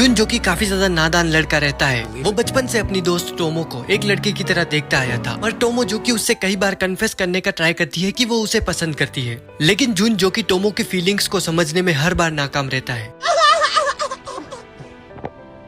जुन जो कि काफी ज्यादा नादान लड़का रहता है, वो बचपन से अपनी दोस्त टोमो को एक लड़के की तरह देखता आया था। और टोमो जो कि उससे कई बार कन्फेस करने का ट्राई करती है कि वो उसे पसंद करती है, लेकिन जुन जो कि टोमो की फीलिंग्स को समझने में हर बार नाकाम रहता है।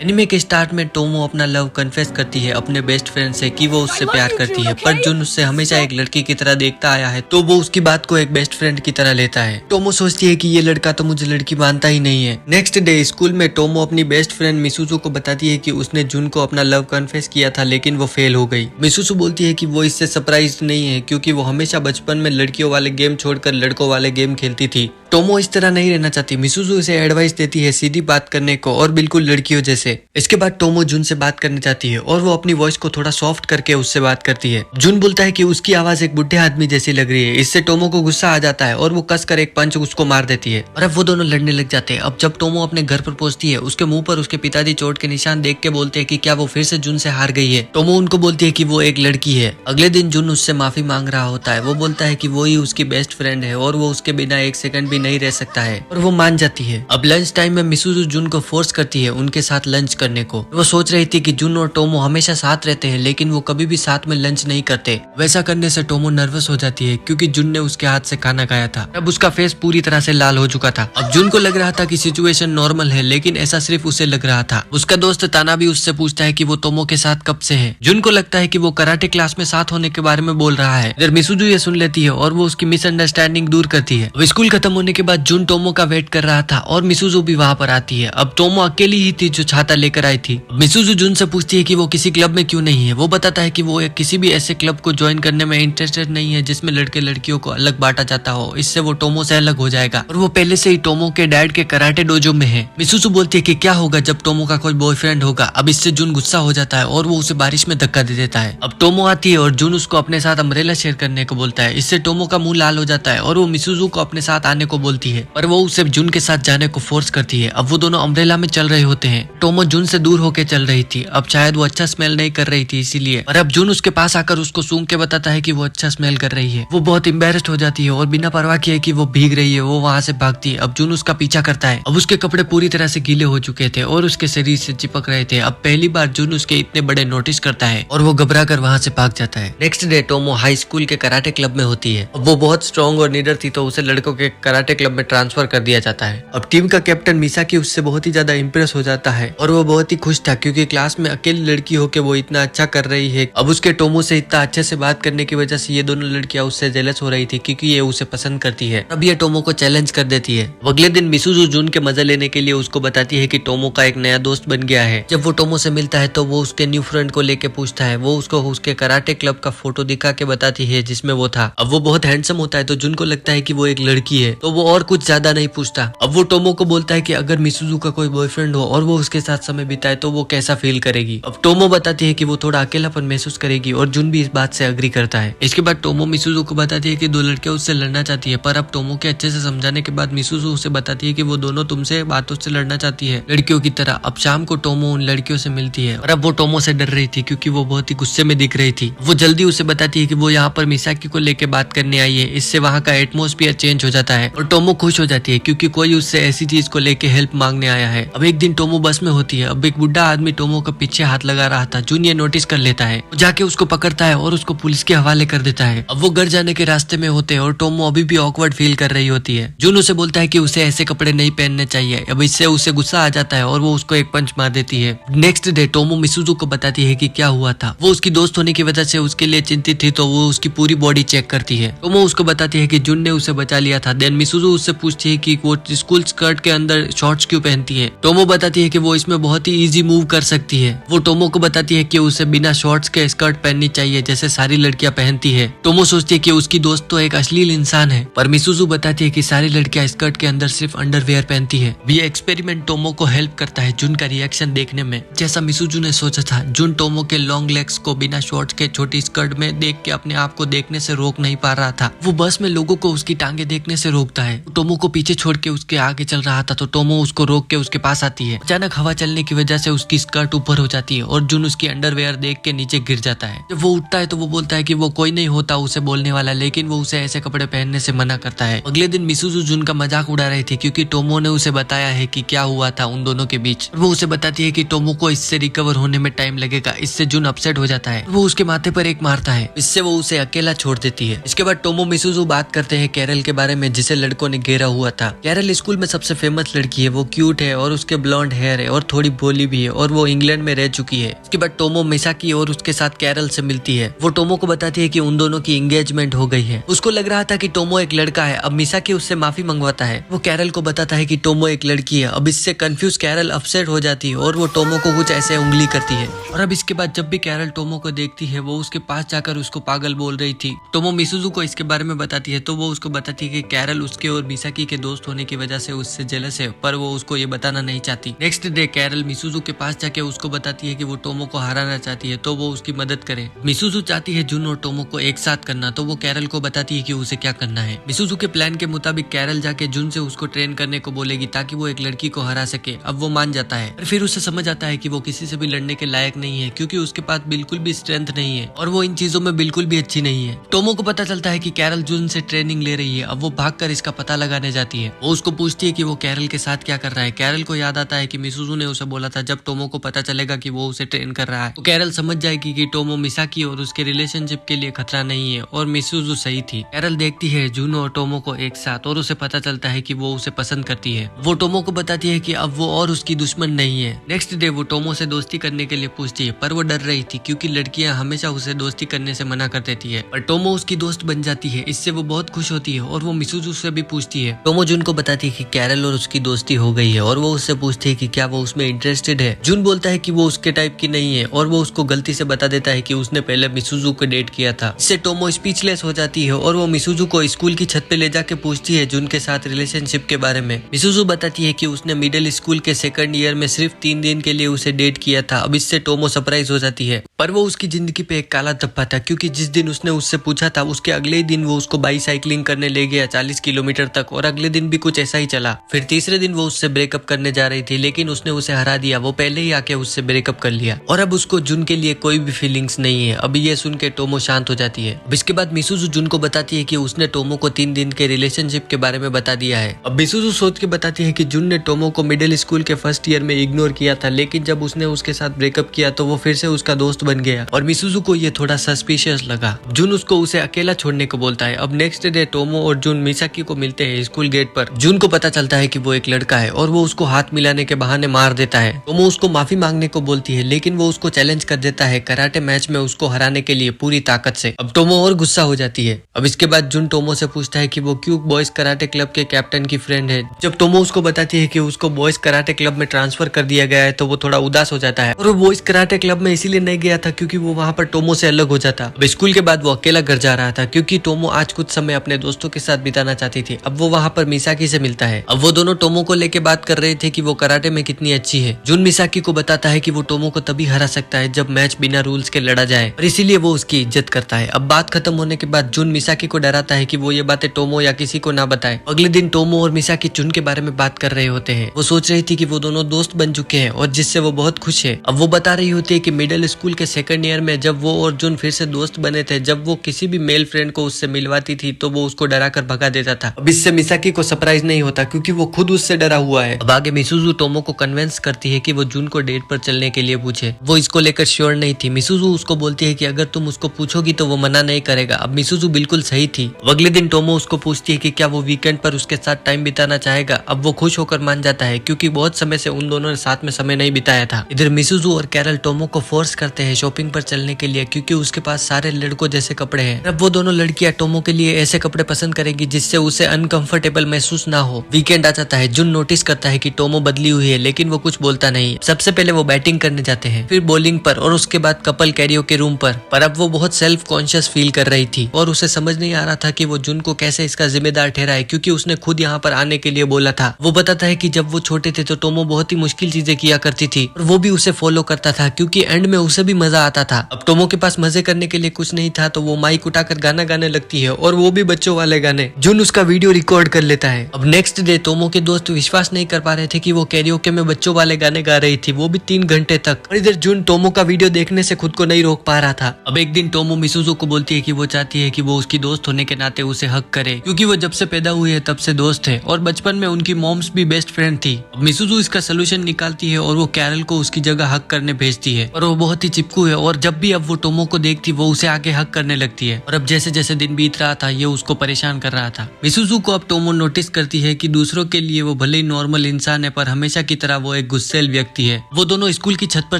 एनिमे के स्टार्ट में टोमो अपना लव कन्फेस करती है अपने बेस्ट फ्रेंड से कि वो उससे प्यार करती है, पर जुन उससे हमेशा एक लड़की की तरह देखता आया है तो वो उसकी बात को एक बेस्ट फ्रेंड की तरह लेता है। टोमो सोचती है कि ये लड़का तो मुझे लड़की मानता ही नहीं है। नेक्स्ट डे स्कूल में टोमो अपनी बेस्ट फ्रेंड मिसुजू को बताती है कि उसने जुन को अपना लव कन्फेस किया था, लेकिन वो फेल हो गई। मिसुजू बोलती है कि वो इससे सरप्राइज नहीं है क्योंकि वो हमेशा बचपन में लड़कियों वाले गेम छोड़कर लड़कों वाले गेम खेलती थी। टोमो इस तरह नहीं रहना चाहती। मिसुजू इसे एडवाइस देती है सीधी बात करने को और बिल्कुल लड़कियों जैसे। इसके बाद टोमो जुन से बात करना चाहती है और वो अपनी वॉइस को थोड़ा सॉफ्ट करके उससे बात करती है। जुन बोलता है कि उसकी आवाज एक बुढ़े आदमी जैसी लग रही है। इससे टोमो को गुस्सा आ जाता है और वो कसकर एक पंच उसको मार देती है और अब वो दोनों लड़ने लग जाते हैं। अब जब टोमो अपने घर पर पहुंचती है, उसके मुंह पर उसके पिताजी चोट के निशान देख के बोलते हैं कि क्या वो फिर से जुन से हार गई है। टोमो उनको बोलती है कि वो एक लड़की है। अगले दिन जुन उससे माफी मांग रहा होता है। वो बोलता है कि वो ही उसकी बेस्ट फ्रेंड है और वो उसके बिना एक सेकंड भी नहीं रह सकता है और वो मान जाती है। अब लंच टाइम में मिसुजू जुन को फोर्स करती है उनके साथ लंच करने को। वो सोच रही थी कि जुन और टोमो हमेशा साथ रहते हैं, लेकिन वो कभी भी साथ में लंच नहीं करते। वैसा करने से टोमो नर्वस हो जाती है क्योंकि जुन ने उसके हाथ से खाना खाया था। अब उसका फेस पूरी तरह से लाल हो चुका था। अब जुन को लग रहा था कि सिचुएशन नॉर्मल है, लेकिन ऐसा सिर्फ उसे लग रहा था। उसका दोस्त ताना भी उससे पूछता है कि वो टोमो के साथ कब से है। जुन को लगता है कि वो कराटे क्लास में साथ होने के बारे में बोल रहा है। इधर मिसुजू ये सुन लेती है और वो उसकी मिसअंडरस्टैंडिंग दूर करती है। अब स्कूल खत्म होने के बाद जुन टोमो का वेट कर रहा था और मिसुजू भी वहाँ पर आती है। अब टोमो अकेली ही थी जो छाता लेकर आई थी। मिसुजू जुन से पूछती है कि वो किसी क्लब में क्यों नहीं है। वो बताता है कि वो किसी भी ऐसे क्लब को ज्वाइन करने में इंटरेस्टेड नहीं है जिसमें लड़के लड़कियों को अलग बांटा जाता हो। इससे वो टोमो से अलग हो जाएगा और वो पहले से ही टोमो के डैड के कराटे डोजो में है। मिसुजू बोलती है कि क्या होगा जब टोमो का कोई बॉयफ्रेंड होगा। अब इससे जुन गुस्सा हो जाता है और वो उसे बारिश में धक्का दे देता है। अब टोमो आती है और जुन उसको अपने साथ अम्ब्रेला शेयर करने को बोलता है। इससे टोमो का मुंह लाल हो जाता है और वो मिसुजू को अपने साथ आने को बोलती है, पर वो उसे जुन के साथ जाने को फोर्स करती है। अब वो दोनों अम्ब्रेला में चल रहे होते हैं। टोमो जुन से दूर होकर चल रही थी। अब शायद वो अच्छा स्मेल नहीं कर रही थी इसीलिए, और अब जुन उसके पास आकर उसको सूंघ के बताता है कि वो अच्छा स्मेल कर रही है। वो बहुत एम्बैरेस्ड हो जाती है और बिना परवाह किए कि वो भीग रही है वो वहाँ से भागती है। अब जुन उसका पीछा करता है। अब उसके कपड़े पूरी तरह से गीले हो चुके थे और उसके शरीर से चिपक रहे थे। अब पहली बार जुन उसके इतने बड़े नोटिस करता है और वो घबरा कर वहाँ से भाग जाता है। Next day Tomo high school के कराटे क्लब में होती है। अब वो बहुत स्ट्रॉन्ग और निडर थी तो उसे लड़कों के कराटे क्लब में ट्रांसफर कर दिया जाता है। अब टीम का कैप्टन मिसाकी उससे बहुत ही ज्यादा इंप्रेस हो जाता है और वो बहुत ही खुश था क्योंकि क्लास में अकेली लड़की होके वो इतना अच्छा कर रही है। अब उसके टोमो से इतना अच्छे से बात करने की वजह से ये दोनों लड़कियां उससे जेलस हो रही थी क्योंकि ये उसे पसंद करती है। अब ये टोमो को चैलेंज कर देती है। अगले दिन मिसुजू जुन के मजे लेने के लिए उसको बताती है कि टोमो का एक नया दोस्त बन गया है। जब वो टोमो से मिलता है तो वो उसके न्यू फ्रेंड को लेके पूछता है। वो उसको उसके कराटे क्लब का फोटो दिखा के बताती है जिसमें वो था। अब वो बहुत हैंडसम होता है तो जुन को लगता है कि वो एक लड़की है, तो वो और कुछ ज्यादा नहीं पूछता। अब वो टोमो को बोलता है कि अगर मिसुजू का कोई बॉयफ्रेंड हो और वो उसके साथ समय बिताए तो वो कैसा फील करेगी। अब टोमो बताती है कि वो थोड़ा अकेलापन महसूस करेगी और जुन भी इस बात से अग्री करता है। इसके बाद टोमो मिसुजू को बताती है कि दो लड़कियां उससे लड़ना चाहती है, पर अब टोमो के अच्छे से समझाने के बाद मिसुजू उसे बताती है कि वो दोनों तुमसे बातों से लड़ना चाहती है लड़कियों की तरह। अब शाम को टोमो उन लड़कियों से मिलती है और अब वो टोमो से डर रही थी क्योंकि वो बहुत ही गुस्से में दिख रही थी। वो जल्दी उसे बताती है कि वो यहाँ पर मिसाकी को लेके बात करने आई है। इससे वहाँ का एटमोस्फियर चेंज हो जाता है और टोमो खुश हो जाती है क्योंकि कोई उससे ऐसी चीज को लेके हेल्प मांगने आया है। अब एक दिन टोमो बस में होती है। अब एक बुढ़ा आदमी टोमो के पीछे हाथ लगा रहा था। जुन ये नोटिस कर लेता है, जाके उसको पकड़ता है और उसको पुलिस के हवाले कर देता है। अब वो घर जाने के रास्ते में होते हैं और टोमो अभी भी ऑकवर्ड फील कर रही होती है। जुन उसे बोलता है कि उसे ऐसे कपड़े नहीं पहनने चाहिए। अब इससे उसे गुस्सा आ जाता है और वो उसको एक पंच मार देती है। नेक्स्ट डे टोमो मिसुजू को बताती है कि क्या हुआ था। वो उसकी दोस्त होने की वजह से उसके लिए चिंतित थी तो वो उसकी पूरी बॉडी चेक करती है। टोमो उसको बताती है कि जुन ने उसे बचा लिया था। देन मिसुजू उससे पूछती है कि वो स्कूल स्कर्ट के अंदर शॉर्ट्स क्यों पहनती है। टोमो बताती है कि वो इसमें बहुत ही इजी मूव कर सकती है। वो टोमो को बताती है कि उसे बिना शॉर्ट्स के स्कर्ट पहननी चाहिए जैसे सारी लड़कियां पहनती है। टोमो सोचती है कि उसकी दोस्त तो एक अश्लील इंसान है, पर मिसुजू बताती है कि सारी लड़कियां स्कर्ट के अंदर सिर्फ अंडरवेयर पहनती है। ये एक्सपेरिमेंट टोमो को हेल्प करता है जुन का रिएक्शन देखने में। जैसा मिसुजू ने सोचा था, जुन टोमो के लॉन्ग लेग्स को बिना शॉर्ट्स के छोटी स्कर्ट में देख के अपने आप को देखने से रोक नहीं पा रहा था। वो बस में लोगों को उसकी टांगे देखने से रोकता चुका है। टोमो को पीछे छोड़ के उसके आगे चल रहा था तो टोमो उसको रोक के उसके पास आती है। अचानक हवा चलने की वजह से उसकी स्कर्ट ऊपर हो जाती है और जुन उसकी अंडरवेयर देख के नीचे गिर जाता है। जब वो उठता है तो वो बोलता है कि वो कोई नहीं होता उसे बोलने वाला, लेकिन वो उसे ऐसे कपड़े पहनने से मना करता है। अगले दिन मिसुजू जुन का मजाक उड़ा रही थी क्योंकि टोमो ने उसे बताया है कि क्या हुआ था उन दोनों के बीच। वो उसे बताती है कि टोमो को इससे रिकवर होने में टाइम लगेगा। इससे जुन अपसेट हो जाता है। वो उसके माथे पर एक मारता है, इससे वो उसे अकेला छोड़ देती है। इसके बाद टोमो मिसुजू बात करते हैं कैरल के बारे में जिसे लड़कों ने घेरा हुआ था। कैरल स्कूल में सबसे फेमस लड़की है, वो क्यूट है और उसके ब्लॉन्ड हेयर है और थोड़ी भोली भी है और वो इंग्लैंड में रह चुकी है। इसके बाद टोमो मिसाकी और उसके साथ कैरल से मिलती है। वो टोमो को बताती है कि उन दोनों की एंगेजमेंट हो गई है। उसको लग रहा था कि टोमो एक लड़का है। अब मिसाकी उससे माफी मंगवाता है। वो कैरल को बताता है कि टोमो एक लड़की है। अब इससे कंफ्यूज कैरल अपसेट हो जाती है और वो टोमो को कुछ ऐसे उंगली करती है। और अब इसके बाद जब भी कैरल टोमो को देखती है वो उसके पास जाकर उसको पागल बोल रही थी। टोमो मिसुजू को इसके बारे में बताती है तो वो उसको बताती है कि कैरल उसके और मिसाकी के दोस्त होने की वजह से उससे जेलस है, पर वो उसको ये बताना नहीं चाहती। नेक्स्ट डे कैरल मिसुजू के पास जाके उसको बताती है कि वो टोमो को हराना चाहती है तो वो उसकी मदद करे। मिसुजू चाहती है जुन और टोमो को एक साथ करना तो वो कैरल को बताती है कि उसे क्या करना है। मिसुजू के प्लान के मुताबिक कैरल जाके जुन से उसको ट्रेन करने को बोलेगी ताकि वो एक लड़की को हरा सके। अब वो मान जाता है और फिर उसे समझ आता है कि वो किसी से भी लड़ने के लायक नहीं है क्योंकि उसके पास बिल्कुल भी स्ट्रेंथ नहीं है और वो इन चीजों में बिल्कुल भी अच्छी नहीं है। टोमो को पता चलता है कि कैरल जुन से ट्रेनिंग ले रही है। अब वो भागकर इसका पता लगाने जाती है। वो उसको पूछती है कि वो कैरल के साथ क्या कर रहा है। कैरल को याद आता है कि मिसुजू ने उसे बोला था जब टोमो को पता चलेगा कि वो उसे ट्रेन कर रहा है तो कैरल समझ जाएगी कि टोमो मिसाकी और उसके रिलेशनशिप के लिए खतरा नहीं है और मिसुजू सही थी। कैरल देखती है जुन और टोमो को एक साथ और उसे पता चलता है कि वो उसे पसंद करती है। वो टोमो को बताती है कि अब वो और उसकी दुश्मन नहीं है। नेक्स्ट डे वो टोमो से दोस्ती करने के लिए पूछती है पर वो डर रही थी क्योंकि लड़कियां हमेशा उसे दोस्ती करने से मना कर देती है। पर टोमो उसकी दोस्त बन जाती है। इससे वो बहुत खुश होती है और वो मिसुजू से भी पूछती है। टोमो जुन को बताती है कि कैरल और उसकी दोस्ती हो गई है और वो उससे पूछती है कि क्या वो उसमें इंटरेस्टेड है। जुन बोलता है कि वो उसके टाइप की नहीं है और वो उसको गलती से बता देता है कि उसने पहले मिसुजू को डेट किया था। इससे टोमो स्पीचलेस हो जाती है और वो मिसुजू को स्कूल की छत पे ले जाके पूछती है जुन के साथ रिलेशनशिप के बारे में। मिसुजू बताती है कि उसने मिडिल स्कूल के सेकंड ईयर में सिर्फ 3 दिन के लिए उसे डेट किया था। अब इससे टोमो सरप्राइज हो जाती है पर वो उसकी जिंदगी पे एक काला धब्बा था क्योंकि जिस दिन उसने उससे पूछा था उसके अगले ही दिन वो उसको बाईसाइकिलिंग करने ले गया 40 किलोमीटर तक और अगले दिन भी कुछ ऐसा ही चला। फिर तीसरे दिन वो उससे ब्रेकअप करने जा रही थी लेकिन उसने उसे हरा दिया। वो पहले ही आके उससे ब्रेकअप कर लिया और अब उसको जुन के लिए कोई भी फीलिंग्स नहीं है। अभी ये सुन के टोमो शांत हो जाती है। अब इसके बाद मिसुजू जुन को बताती है कि उसने टोमो को 3 दिन के रिलेशनशिप के बारे में बता दिया है। अब मिसुजू सोच के बताती है कि जुन ने टोमो को मिडिल स्कूल के फर्स्ट ईयर में इग्नोर किया था लेकिन जब उसने उसके साथ ब्रेकअप किया तो वो फिर से उसका दोस्त बन गया और मिसुजू को ये थोड़ा सस्पिशियस लगा। जुन उसको उसे अकेला छोड़ने को बोलता है। अब नेक्स्ट डे टोमो और जुन मिसाकी को मिलते हैं स्कूल गेट पर। जुन को पता चलता है कि वो एक लड़का है और वो उसको हाथ मिलाने के बहाने मार देता है। टोमो उसको माफी मांगने को बोलती है लेकिन वो उसको चैलेंज कर देता है कराटे मैच में उसको हराने के लिए पूरी ताकत से। अब टोमो और गुस्सा हो जाती है। अब इसके बाद जुन टोमो से पूछता है कि वो क्यों बॉयज कराटे क्लब के कैप्टन की फ्रेंड है। जब टोमो उसको बताती है कि उसको बॉयज कराटे क्लब में ट्रांसफर कर दिया गया है तो वो थोड़ा उदास हो जाता है और वो बॉयज कराटे क्लब में इसीलिए नहीं गया था क्योंकि वो वहाँ पर टोमो से अलग हो जाता। अब स्कूल के बाद वो अकेला घर जा रहा था क्योंकि टोमो आज कुछ समय अपने दोस्तों के साथ बिताना चाहती थी। अब वो वहाँ पर मिसाकी से मिलता है। अब वो दोनों टोमो को लेके बात कर रहे थे कि वो कराटे में कितनी अच्छी है। जुन मिसाकी को बताता है कि वो टोमो को तभी हरा सकता है जब मैच बिना रूल्स के लड़ा जाए और इसीलिए वो उसकी इज्जत करता है। अब बात खत्म होने के बाद जुन मिसाकी को डराता है कि वो ये बातें टोमो या किसी को ना बताए। अगले दिन टोमो और मिसाकी जुन के बारे में बात कर रहे होते हैं। वो सोच रही थी कि वो दोनों दोस्त बन चुके हैं और जिससे वो बहुत खुश है। अब वो बता रही होती है कि मिडिल स्कूल के सेकंड ईयर में जब वो और जुन फिर से दोस्त बने थे, जब वो किसी भी मेल फ्रेंड को उससे मिलवाती थी तो वो उसको डरा कर भगा देता था। अब इससे मिसाकी को सरप्राइज नहीं होता क्योंकि वो खुद उससे डरा हुआ है। अब आगे मिसुजू टोमो को कन्विंस करती है कि वो जुन को डेट पर चलने के लिए पूछे। वो इसको लेकर श्योर नहीं थी। मिसुजू उसको बोलती है कि अगर तुम उसको पूछोगी तो वो मना नहीं करेगा। अब मिसुजू बिल्कुल सही थी। अगले दिन टोमो उसको पूछती है कि क्या वो वीकेंड पर उसके साथ टाइम बिताना चाहेगा। अब वो खुश होकर मान जाता है क्योंकि बहुत समय से उन दोनों ने साथ में समय नहीं बिताया था। इधर मिसुजू और कैरल टोमो को फोर्स करते हैं शॉपिंग पर चलने के लिए क्योंकि उसके पास सारे लड़कों जैसे कपड़े हैं। अब वो दोनों लड़कियां टोमो के लिए ऐसे कपड़े पसंद करेगी जिससे उसे अनकंफर्टेबल महसूस ना हो। वीकेंड आ जाता है। जुन नोटिस करता है कि टोमो बदली हुई है लेकिन वो कुछ बोलता नहीं। सबसे पहले वो बैटिंग करने जाते हैं, फिर बॉलिंग पर और उसके बाद कपल कैरियोके रूम पर अब वो बहुत सेल्फ कॉन्शियस फील कर रही थी और उसे समझ नहीं आ रहा था कि वो जुन को कैसे इसका जिम्मेदार ठहराए क्योंकि उसने खुद यहाँ पर आने के लिए बोला था। वो बताता है कि जब वो छोटे थे तो टोमो बहुत ही मुश्किल चीजें किया करती थी और वो भी उसे फॉलो करता था क्योंकि एंड में उसे भी मजा आता था। अब टोमो के पास मजे करने के लिए कुछ नहीं था तो वो माइक उठाकर गाना गाने लगती है और वो भी बच्चों वाले गाने। जुन उसका वीडियो रिकॉर्ड कर लेता है। अब नेक्स्ट डे टोमो के दोस्त विश्वास नहीं कर पा रहे थे कि वो कैरियोके में बच्चों वाले गाने गा रही थी, वो भी 3 घंटे तक। और इधर जुन टोमो का वीडियो देखने से खुद को नहीं रोक पा रहा था। अब एक दिन टोमो मिसुजू को बोलती है कि वो चाहती है कि वो उसकी दोस्त होने के नाते उसे हक करे, क्योंकि वो जब से पैदा हुई है तब से दोस्त है और बचपन में उनकी मॉम्स भी बेस्ट फ्रेंड थी। अब मिसुजू इसका सोल्यूशन निकालती है और वो कैरल को उसकी जगह हक करने भेजती है। और वो बहुत ही चिपकू है और जब भी अब वो टोमो को देखती वो उसे आगे हक करने लगती है। और अब जैसे जैसे दिन बीत रहा था ये उसको परेशान कर रहा था। मिसुजू को अब टोमो नोटिस करती है कि दूसरों के लिए वो भले ही नॉर्मल इंसान है पर हमेशा की तरह वो एक गुस्सैल व्यक्ति है। वो दोनों स्कूल की छत पर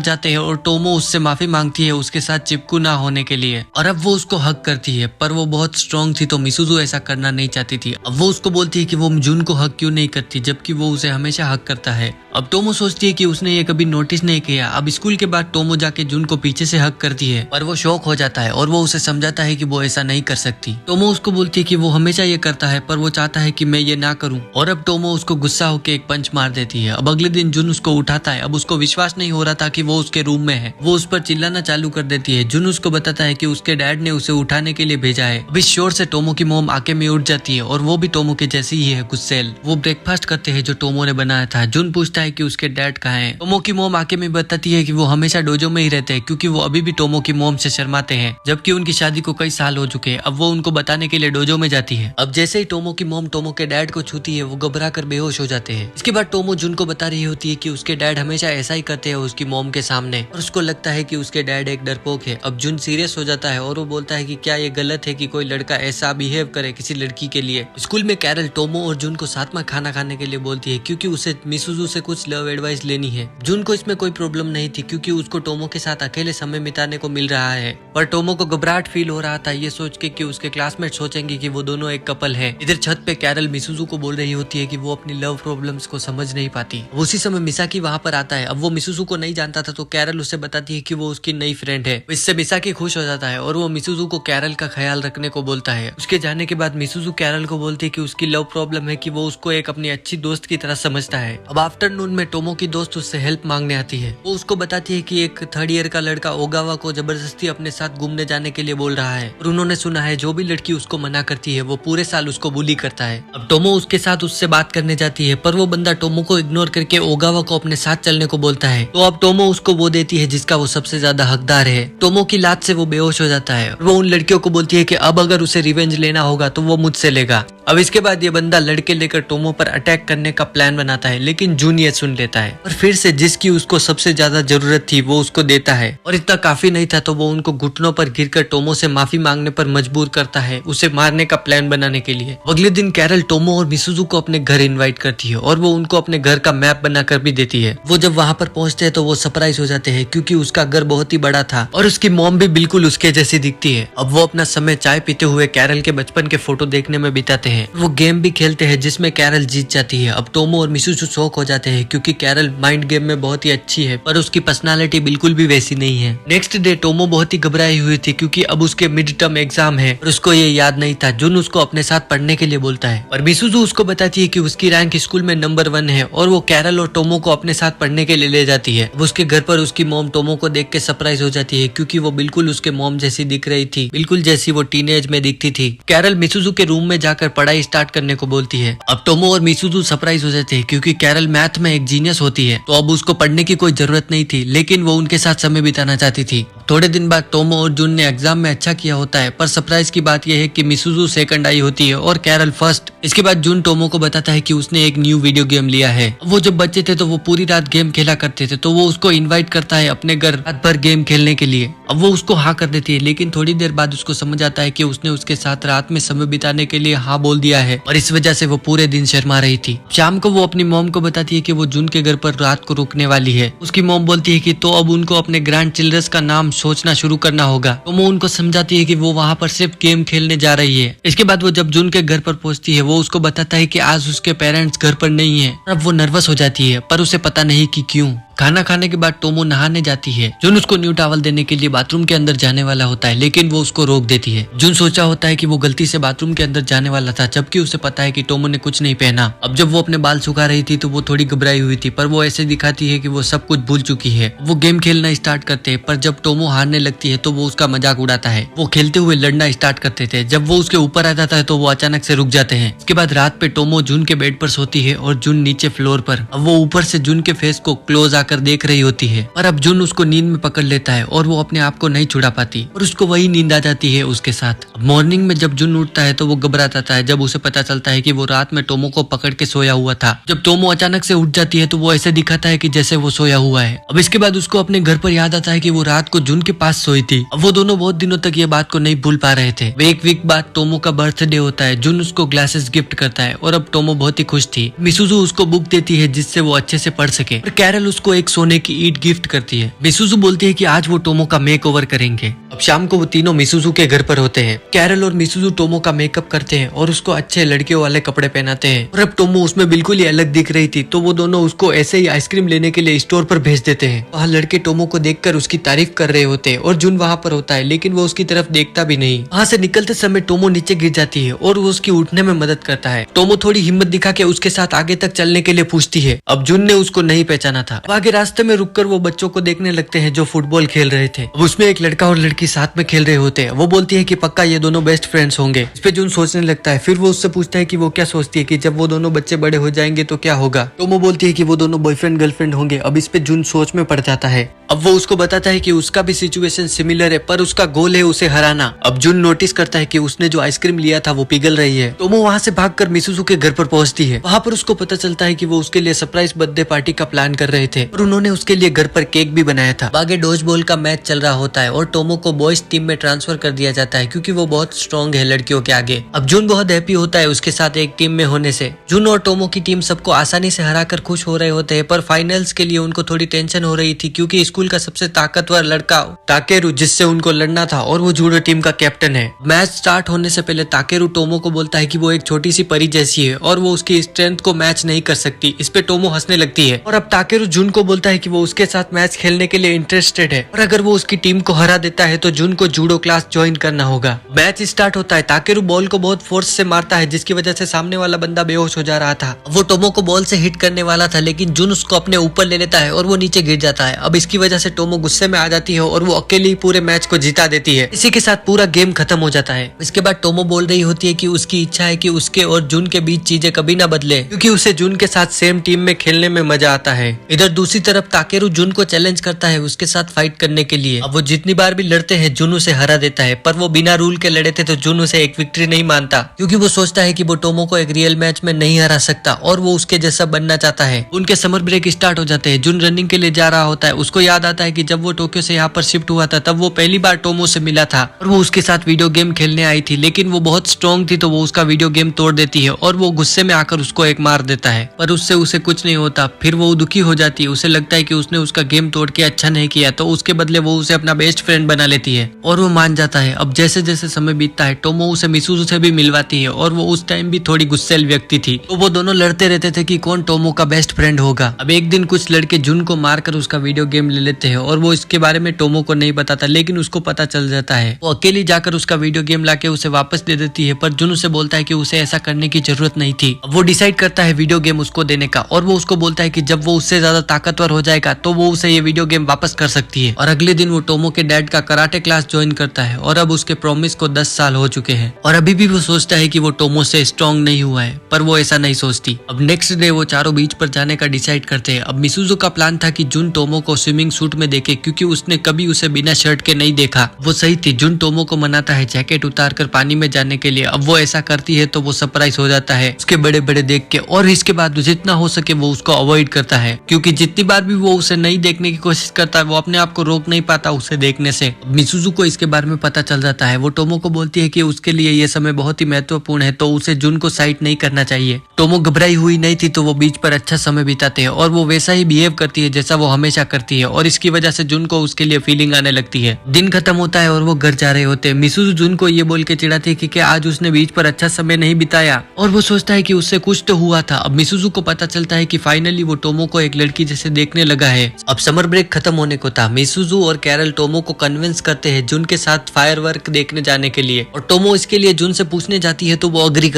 जाते हैं और टोमो उससे माफी मांगती है उसके साथ चिपकू ना होने के लिए। और अब वो उसको हक करती है पर वो बहुत स्ट्रॉन्ग थी तो मिसुजू ऐसा करना नहीं चाहती थी। अब वो उसको बोलती है कि वो जुन को हक क्यों नहीं करती जबकि वो उसे हमेशा हक करता है। अब टोमो सोचती है कि उसने ये कभी नोटिस नहीं किया। अब स्कूल के बाद टोमो जाके जुन को पीछे से हक करती है पर वो शॉक हो जाता है और वो उसे समझाता है कि वो ऐसा नहीं कर सकती। टोमो उसको बोलती है कि वो हमेशा ये करता है पर वो चाहता है कि मैं ये ना करूं। और अब टोमो उसको गुस्सा होकर एक पंच मार देती है। अब अगले दिन जुन उसको उठाता है। अब उसको विश्वास नहीं हो रहा था कि वो उसके रूम में है। वो उस पर चिल्लाना चालू कर देती है। जुन उसको बताता है कि उसके डैड ने उसे उठाने के लिए भेजा है। अब इस शोर से टोमो की मोम आके में उठ जाती है और वो भी टोमो के जैसी ही है, गुस्सैल। वो ब्रेकफास्ट करते हैं जो टोमो ने बनाया था। जुन पूछता है कि उसके डैड कहाँ हैं। टोमो की मोम आके में बताती है कि वो हमेशा डोजो में ही रहते हैं क्योंकि वो अभी भी टोमो की मोम से शर्माते हैं जबकि उनकी शादी को कई साल हो चुके हैं। अब वो उनको बताने के लिए डोजो में जाती है। अब जैसे ही टोमो की मोम टोमो के डैड को छूती है वो घबरा कर बेहोश हो जाते हैं। इसके बाद टोमो जुन को बता रही होती है कि उसके डैड हमेशा ऐसा ही करते हैं उसकी मोम के सामने और उसको लगता है कि उसके डैड एक डरपोक है। अब जुन सीरियस हो जाता है और वो बोलता है कि क्या ये गलत है कि कोई लड़का ऐसा बिहेव करे किसी लड़की के लिए। स्कूल में कैरल टोमो और जुन को साथ में खाना खाने के लिए बोलती है क्योंकि उसे मिसुजू से कुछ लव एडवाइस लेनी है। जुन को इसमें कोई प्रॉब्लम नहीं थी क्योंकि उसको टोमो के साथ अकेले समय बिताने को मिल रहा है पर टोमो को घबराहट फील हो रहा था ये सोच के कि उसके क्लासमेट सोचेंगे कि वो दोनों एक कपल है। इधर छत पे कैरल मिसुजू को बोल रही होती है कि वो अपनी लव प्रॉब्लम्स को समझ नहीं पाती। उसी समय मिसाकी वहाँ पर आता है। अब वो मिसुजू को नहीं जानता था तो कैरल उसे बताती है कि वो उसकी नई फ्रेंड है। इससे मिसाकी खुश हो जाता है और वो मिसुजू को कैरल का ख्याल रखने को बोलता है। उसके जाने के बाद मिसुजू कैरल को बोलती है कि उसकी लव प्रॉब्लम है कि वो उसको एक अपनी अच्छी दोस्त की तरह समझता है। अब आफ्टरनून में टोमो की दोस्त उससे हेल्प मांगने आती है। वो उसको बताती है कि एक 3rd ईयर का लड़का ओगावा को जबरदस्ती अपने साथ घूमने जाने के लिए बोल रहा है और उन्होंने सुना है जो भी लड़की उसको मना करती है वो पूरे साल उसको बुली करता है। अब टोमो उसके साथ उससे बात करने जाती है पर वो बंदा टोमो को इग्नोर करके ओगावा को अपने साथ चलने को बोलता है। तो अब टोमो उसको वो देती है जिसका वो सबसे ज्यादा हकदार है। टोमो की लात से वो बेहोश हो जाता है और वो उन लड़कियों को बोलती है कि अब अगर उसे रिवेंज लेना होगा तो वो मुझसे लेगा। अब इसके बाद ये बंदा लड़के लेकर टोमो पर अटैक करने का प्लान बनाता है लेकिन जून ये सुन लेता है और फिर से जिसकी उसको सबसे ज्यादा जरूरत थी वो उसको देता है। और इतना काफी नहीं था तो वो उनको घुटनों पर गिरकर टोमो से माफी मांगने पर मजबूर करता है उसे मारने का प्लान बनाने के लिए। अगले दिन कैरल टोमो और मिसुजू को अपने घर इनवाइट करती है और वो उनको अपने घर का मैप बनाकर भी देती है। वो जब वहाँ पर पहुँचते हैं तो वो सरप्राइज हो जाते हैं क्योंकि उसका घर बहुत ही बड़ा था और उसकी मॉम भी बिल्कुल उसके जैसी दिखती है। अब वो अपना समय चाय पीते हुए कैरल के बचपन के फोटो देखने में बिताते हैं। वो गेम भी खेलते हैं जिसमें कैरल जीत जाती है। अब टोमो और मिसुजू शॉक हो जाते हैं क्योंकि कैरल माइंड गेम में बहुत ही अच्छी है पर उसकी पर्सनालिटी बिल्कुल भी वैसी नहीं है। नेक्स्ट डे टोमो बहुत ही घबराई हुई थी क्योंकि अब उसके मिड टर्म एग्जाम है और उसको ये याद नहीं था। जुन उसको अपने साथ पढ़ने के लिए बोलता है और मिसुजू उसको बताती है कि उसकी रैंक स्कूल में नंबर 1 है और वो कैरल और टोमो को अपने साथ पढ़ने के लिए ले जाती है। अब उसके घर पर उसकी मॉम टोमो को देख के सरप्राइज हो जाती है क्योंकि वो बिल्कुल उसके मॉम जैसी दिख रही थी, बिल्कुल जैसी वो टीनेज में दिखती थी। कैरल मिसुजू के रूम में जाकर पढ़ाई स्टार्ट करने को बोलती है। अब टोमो और मिसुजू सरप्राइज हो जाते हैं क्योंकि कैरल मैथ में एक जीनियस होती है तो अब उसको पढ़ने की कोई जरूरत नहीं थी लेकिन वो उनके साथ समय बिताना चाहती थी। थोड़े दिन बाद टोमो और जुन ने एग्जाम में अच्छा किया होता है पर सरप्राइज की बात यह है कि मिसुजू सेकंड आई होती है और कैरल फर्स्ट। इसके बाद जुन टोमो को बताता है कि उसने एक न्यू वीडियो गेम लिया है। वो जब बच्चे थे तो वो पूरी रात गेम खेला करते थे तो वो उसको इनवाइट करता है अपने घर रात भर गेम खेलने के लिए। अब वो उसको हाँ कर देती है लेकिन थोड़ी देर बाद उसको समझ आता है कि उसने उसके साथ रात में समय बिताने के लिए हाँ बोल दिया है और इस वजह से वो पूरे दिन शर्मा रही थी। शाम को वो अपनी मॉम को बताती है कि वो जुन के घर पर रात को रुकने वाली है। उसकी मॉम बोलती है कि तो अब उनको अपने ग्रैंड चिल्ड्रंस का नाम सोचना शुरू करना होगा। तो वो उनको समझाती है कि वो वहाँ पर सिर्फ गेम खेलने जा रही है। इसके बाद वो जब जुन के घर पर पहुंचती है वो उसको बताता है कि आज उसके पेरेंट्स घर पर नहीं है। अब वो नर्वस हो जाती है पर उसे पता नहीं कि क्यों। खाना खाने के बाद टोमो नहाने जाती है। जुन उसको न्यू टॉवल देने के लिए बाथरूम के अंदर जाने वाला होता है, लेकिन वो उसको रोक देती है। जुन सोचा होता है कि वो गलती से बाथरूम के अंदर जाने वाला था, जबकि उसे पता है कि टोमो ने कुछ नहीं पहना। अब जब वो अपने बाल सुखा रही थी तो वो थोड़ी घबराई हुई थी, पर वो ऐसे दिखाती है कि वो सब कुछ भूल चुकी है। वो गेम खेलना स्टार्ट करते हैं, पर जब टोमो हारने लगती है तो वो उसका मजाक उड़ाता है। वो खेलते हुए लड़ना स्टार्ट करते थे। जब वो उसके ऊपर आ जाता है तो वो अचानक से रुक जाते हैं। इसके बाद रात पे टोमो जुन के बेड पर सोती है और जुन नीचे फ्लोर पर। अब वो ऊपर से जुन के फेस को क्लोज आकर देख रही होती है, पर अब जुन उसको नींद में पकड़ लेता है और वो अपने आप को नहीं छुड़ा पाती और उसको वही नींद आ जाती है उसके साथ। मॉर्निंग में जब जुन उठता है तो वो घबरा जाता है, जब उसे पता चलता है कि वो रात में टोमो को पकड़ के सोया हुआ था। जब टोमो अचानक से उठ जाती है तो वो ऐसे दिखाता है कि जैसे वो सोया हुआ है। अब इसके बाद उसको अपने घर पर याद आता है कि वो रात को जुन के पास सोई थी। अब वो दोनों बहुत दिनों तक ये बात को नहीं भूल पा रहे थे। एक वीक बाद टोमो का बर्थडे होता है। जुन उसको ग्लासेस गिफ्ट करता है और अब टोमो बहुत ही खुश थी। मिसुजू उसको बुक देती है जिससे वो अच्छे से पढ़ सके और कैरल उसको एक सोने की ईंट गिफ्ट करती है। मिसुजू बोलती है कि आज वो टोमो का मेकओवर करेंगे। अब शाम को वो तीनों मिसुजू के घर पर होते हैं। कैरल और मिसुजू टोमो का मेकअप करते हैं और उसको अच्छे लड़कियों वाले कपड़े पहनाते हैं। और अब टोमो उसमें बिल्कुल ही अलग दिख रही थी, तो वो दोनों उसको ऐसे ही आइसक्रीम लेने के लिए स्टोर पर भेज देते हैं। वहाँ लड़के टोमो को देखकर उसकी तारीफ कर रहे होते हैं और जुन वहाँ पर होता है, लेकिन वो उसकी तरफ देखता भी नहीं। वहाँ से निकलते समय टोमो नीचे गिर जाती है और वो उसकी उठने में मदद करता है। टोमो थोड़ी हिम्मत दिखा के उसके साथ आगे तक चलने के लिए पूछती है। अब जुन ने उसको नहीं पहचाना था। आगे रास्ते में रुककर वो बच्चों को देखने लगते हैं जो फुटबॉल खेल रहे थे। अब उसमें एक लड़का और लड़की साथ में खेल रहे होते हैं। वो बोलती है कि पक्का ये दोनों बेस्ट फ्रेंड्स होंगे। इस पे जुन सोचने लगता है। फिर वो उससे पूछता है कि वो क्या सोचती है कि जब वो दोनों बच्चे बड़े हो जाएंगे तो क्या होगा। टोमो बोलती है कि वो दोनों बॉयफ्रेंड गर्लफ्रेंड होंगे। अब इस पे जुन सोच में पड़ जाता है। अब वो उसको बताता है कि उसका भी सिचुएशन सिमिलर है, पर उसका गोल है उसे हराना। अब जुन नोटिस करता है कि उसने जो आइसक्रीम लिया था वो पिघल रही है। टोमो वहाँ से भागकर मिसुजू के घर पर पहुंचती है। वहाँ पर उसको पता चलता है कि वो उसके लिए सरप्राइज बर्थडे पार्टी का प्लान कर रहे थे और उन्होंने उसके लिए घर पर केक भी बनाया था। आगे डॉज बॉल का मैच चल रहा होता है और टोमो को बॉयज टीम में ट्रांसफर कर दिया जाता है क्योंकि वो बहुत स्ट्रॉन्ग है लड़कियों के आगे। अब जुन बहुत हैप्पी होता है उसके साथ एक टीम में होने से। जुन और टोमो की टीम सबको आसानी से हराकर खुश हो रहे होते हैं, पर फाइनल्स के लिए उनको थोड़ी टेंशन हो रही थी क्योंकि स्कूल का सबसे ताकतवर लड़का ताकेरू, जिससे उनको लड़ना था, और वो जूडो टीम का कैप्टन है। मैच स्टार्ट होने से पहले ताकेरू टोमो को बोलता है कि वो एक छोटी सी परी जैसी है और वो उसकी स्ट्रेंथ को मैच नहीं कर सकती। इस पे टोमो हंसने लगती है और अब ताकेरू जुन को बोलता है कि वो उसके साथ मैच खेलने के लिए इंटरेस्टेड है और अगर वो उसकी टीम को हरा देता है तो जुन को जूडो क्लास ज्वाइन करना होगा। मैच स्टार्ट होता है। ताकेरू बॉल को बहुत फोर्स से मारता है जिसकी वजह से सामने वाला बंदा बेहोश हो जा रहा था। वो टोमो को बॉल से हिट करने वाला था, लेकिन जुन उसको अपने ऊपर ले लेता है और वो नीचे गिर जाता है। अब इसकी वजह से टोमो गुस्से में आ जाती है और वो अकेले ही पूरे मैच को जिता देती है। इसी के साथ पूरा गेम खत्म हो जाता है। इसके बाद टोमो बोल रही होती है कि उसकी इच्छा है कि उसके और जुन के बीच चीजें कभी ना बदले क्योंकि उसे जुन के साथ सेम टीम में खेलने में मजा आता है। इधर दूसरी तरफ ताकेरू जुन को चैलेंज करता है उसके साथ फाइट करने के लिए। अब वो जितनी बार भी लड़ते हैं जुन उसे हरा देता है, पर वो बिना रूल के लड़े थे तो जुन उसे एक विक्ट्री नहीं मानता क्योंकि वो सोचता है कि वो टोमो को एक रियल मैच में नहीं हरा सकता और वो उसके जैसा बनना चाहता है। उनके समर ब्रेक स्टार्ट हो जाते हैं। जुन रनिंग के लिए जा रहा होता है। उसको याद आता है कि जब वो टोक्यो से यहाँ पर शिफ्ट हुआ था तब वो पहली बार टोमो से मिला था और वो उसके साथ वीडियो गेम खेलने आई थी, लेकिन वो बहुत स्ट्रॉन्ग थी तो वो उसका वीडियो गेम तोड़ देती है और वो गुस्से में आकर उसको एक मार देता है, पर उससे उसे कुछ नहीं होता। फिर वो दुखी हो जाती है। उसे लगता है कि उसने उसका गेम तोड़ के अच्छा नहीं किया, तो उसके बदले वो उसे अपना बेस्ट फ्रेंड बना लेती है और वो मान जाता है। अब जैसे जैसे समय बीतता है टोमो उसे मिसुजू से भी मिलवाती है और वो उस टाइम भी थोड़ी गुस्सैल व्यक्ति थी, तो वो दोनों लड़ते रहते थे कि कौन टोमो का बेस्ट फ्रेंड होगा। अब एक दिन कुछ लड़के जुन को मारकर उसका वीडियो गेम ले लेते हैं और वो इसके बारे में टोमो को नहीं बताता, लेकिन उसको पता चल जाता है। वो अकेली जाकर उसका वीडियो गेम लाके उसे वापस दे देती है, पर जुन उसे बोलता है कि उसे ऐसा करने की जरूरत नहीं थी। अब वो डिसाइड करता है वीडियो गेम उसको देने का और वो उसको बोलता है कि जब वो उससे ज्यादा ताकतवर हो जाएगा तो वो उसे ये वीडियो गेम वापस कर सकती है। और अगले दिन वो टोमो के डैड का कराटे क्लास ज्वाइन करता है और अब उसके प्रॉमिस को 10 साल हो चुके हैं और अभी भी वो सोचता है कि वो टोमो से स्ट्रॉन्ग नहीं हुआ है, पर वो ऐसा नहीं सोचती। अब नेक्स्ट डे वो चारों बीच पर जाने का डिसाइड करते हैं। अब मिसुजू का प्लान था कि जुन टोमो को स्विमिंग सूट में देखे क्योंकि उसने कभी उसे बिना शर्ट के नहीं देखा। वो सही थी। जुन टोमो को मनाता है जैकेट उतार कर पानी में जाने के लिए। अब वो ऐसा करती है तो वो सरप्राइज हो जाता है उसके बड़े बड़े देख के और इसके बाद जितना हो सके वो उसको अवॉइड करता है क्योंकि जितनी बार भी वो उसे नहीं देखने की कोशिश करता है वो अपने आप को रोक नहीं पाता उसे देखने से। मिसुजू को इसके बारे में पता चल जाता है। वो टोमो को बोलती है कि उसके लिए ये समय बहुत ही महत्वपूर्ण है तो उसे जुन को साइड नहीं करना चाहिए। टोमो घबराई हुई नहीं थी तो वो बीच पर अच्छा समय बिताते हैं और वो वैसा ही बिहेव करती है जैसा वो हमेशा करती है और इसकी वजह से जुन को उसके लिए फीलिंग आने लगती है। दिन खत्म होता है और वो घर जा रहे होते हैं। मिसुजू जुन को ये बोल के चिढ़ाती है कि क्या आज उसने बीच पर अच्छा समय नहीं बिताया और वो सोचता है कि उससे कुछ तो हुआ था। अब मिसुजू को पता चलता है कि फाइनली वो टोमो को एक लड़की जैसे देखने लगा है। अब समर ब्रेक खत्म होने को था। मिसुजू और कैरल टोमो को कन्विंस करते हैं जुन के साथ फायरवर्क देखने जाने के लिए, और टोमो इसके लिए जुन से पूछने जाती है तो वो अग्री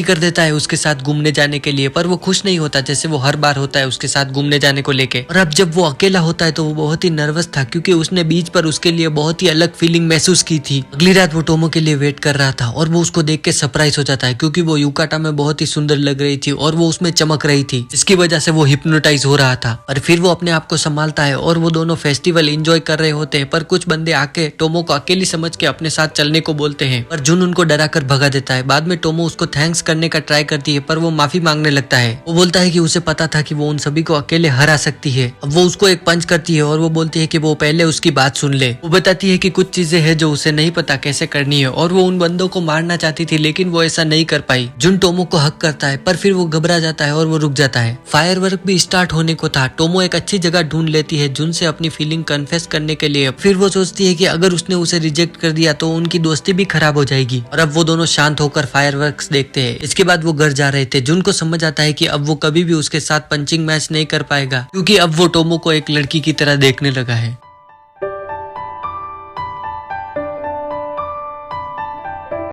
कर देता है उसके साथ घूमने जाने के लिए। पर वो खुश नहीं होता जैसे वो हर बार होता है उसके साथ घूमने जाने को लेके। और अब जब वो अकेला होता है तो वो बहुत ही नर्वस था क्योंकि उसने बीच पर उसके लिए बहुत ही अलग फीलिंग महसूस की थी। अगली रात वो टोमो के लिए वेट कर रहा था और वो उसको देख के सरप्राइज हो जाता है क्योंकि वो युकाटा में बहुत ही सुंदर लग रही थी और वो उसमें चमक रही थी, जिसकी वजह से वो हिप्नोटाइज हो रहा था। और फिर वो अपने आप को संभालता है और वो दोनों फेस्टिवल एंजॉय कर रहे होते हैं। पर कुछ बंदे आके टोमो को अकेली समझ के अपने साथ चलने को बोलते हैं, पर जुन उनको डरा कर भगा देता है। बाद में टोमो उसको थैंक्स करने का ट्राई करती है पर वो माफी मांगने लगता है। वो बोलता है कि उसे पता था कि वो उन सभी को अकेले हरा सकती है। अब वो उसको एक पंच करती है और वो बोलती है कि वो पहले उसकी बात सुन ले। वो बताती है कि कुछ चीजें हैं जो उसे नहीं पता कैसे करनी है और वो उन बंदों को मारना चाहती थी लेकिन वो ऐसा नहीं कर पाई। जुन टोमो को हक करता है पर फिर वो घबरा जाता है और वो रुक जाता है। फायरवर्क भी स्टार्ट होने को था। टोमो एक अच्छी जगह ढूंढ लेती है जुन से अपनी फीलिंग कन्फेस करने के लिए। फिर वो सोचती है कि अगर उसने उसे रिजेक्ट कर दिया तो उनकी दोस्ती भी खराब हो जाएगी। और अब वो दोनों शांत होकर फायरवर्क्स देखते हैं। इसके बाद वो घर जा रहे थे। जुन को समझ आता है कि अब वो कभी भी उसके साथ पंचिंग मैच नहीं कर पाएगा क्योंकि अब वो टोमो को एक लड़की की तरह देखने लगा है।